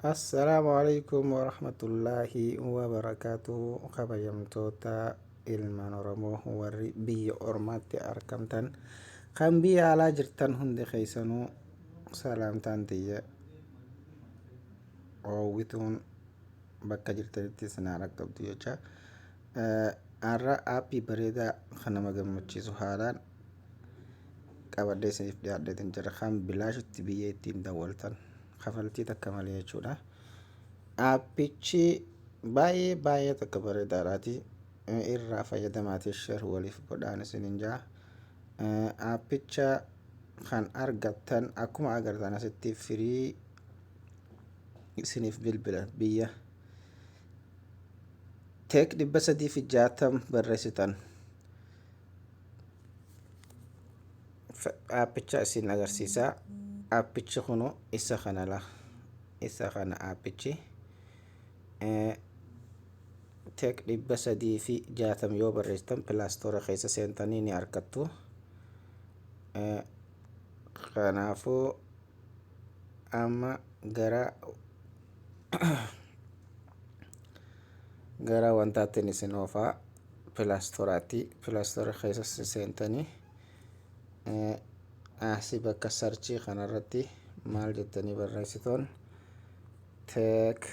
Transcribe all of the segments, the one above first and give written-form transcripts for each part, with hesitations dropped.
Assalamualaikum warahmatullahi wabarakatuh. Kabajamtoota ilmaan Oromoo warri biyya ormaatti argamtan kan biyya alaa jirtan hundi keessanuu salaamtaan tiyya oowwituun bakka jirtanitti sinaa dhaqqabdu jecha. Har'a aappii bareedaa kan nama gammachiisu haalaan qabadhee isiniif dhiyaadheetiin jira. Kan bilaashitti biyya ittiin daawwaltan kafaltii takka malee jechuudha. Aappichi baay'ee takka bareedaadhaati. Irraa fayyadamaatii share waliif godhaan isiniin jaa. Aappicha kan argattan akkuma agartan asitti firii isiniif bilbila biyya teek 360 barreessitan aappicha isin agarsiisaa. Aappichi kunu isa kana aappichi teek 360 yoo barreessitan pilaastoora keessa seentanii ni argattu. Kanaafuu amma gara wantaattiin isin oofaa pilaastoora keessa seentanii asii bakka sarchii kanarratti maal jettanii barreessitoon teek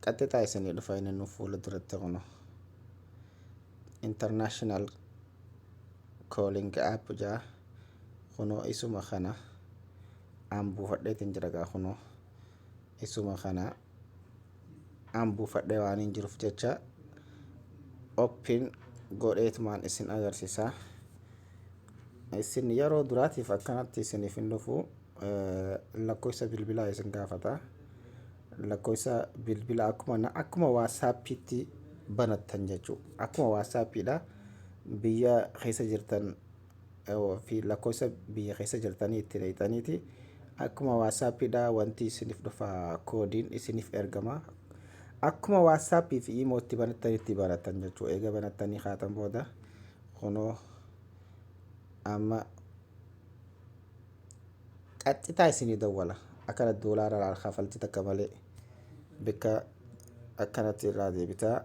qaxxixaa isinii dhufa inni nu fuula duratti kunu international calling app jaa kunoo isuma kana an buufadheetiin jira gaa kunoo isuma kana an buufadhee waan hin jiruuf jecha oppin godheetumaan isin agarsiisaa. Isin yeroo duraatiif akkanatti isiniif hin dhufu lakkoofsa bilbilaa isin gaafata. Lakkoofsa bilbilaa akkuma waasaappiitti banattan jechuudha. Akkuma waasaappiidha biyya keessa jirtan fi lakkoofsa biyya keessa jirtanii itti leeyxaniiti. Akkuma waasaappiidha wanti isiniif dhufa koodiin isiniif ergama. Akkuma waasaappii fi imootti banattanitti banattan jechuudha. Eega banattanii haatan booda kunoo amma qaxxitaa isinii dawwala akkana doolaara kafaltii takka malee bakka akkanatti irraa deebitaa.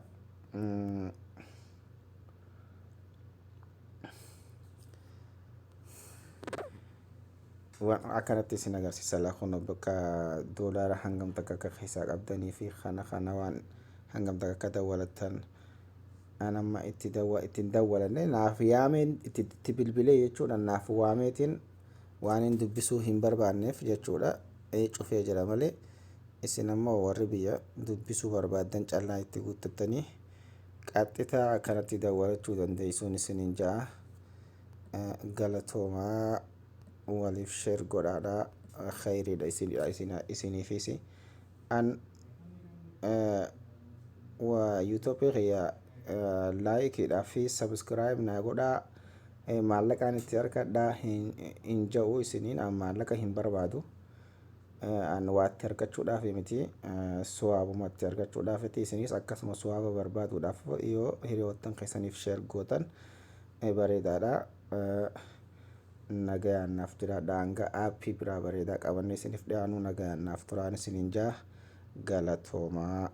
Akkanatti isin agarsiisa kun bakka doolaara hangam takka akka keessaa qabdanii fi kana waan hangam takka akka dawwalattan anamma ittiin dawwalanne naaf yaameen itti bilbilee jechuudha. Naaf waameetiin waan hin dubbisuu hin barbaanneef jechuudha. Cufee jira malee isin ammoo warri biyya dubbisuu barbaaddan callaa itti guuttattanii qaxxitaa akkanatti dawwalachuu dandeessuun isiniin ja'a. Galatoomaa waliif sheer godhaadhaa khayriidha isiniifis an yuutuubii kiyya laayikiidhaa fi sabskiraayib naa godhaa. Maallaqaan itti argadhaa hin ja'u isiniin an maallaqa hin barbaadu. An waatti argachuudhaaf miti suwaabumatti argachuudhaafiti. Isinis akkasuma suwaaba barbaaduudhaaf yoo hiriyoottan keessaniif sheer gootan bareedaadha. Nagayaan naaf jiraadhaa. Hanga aappii biraa bareedaa qabanne isiniif dhiyaannu nagayaan naaf turaan isiniin jaa. Galatoomaa.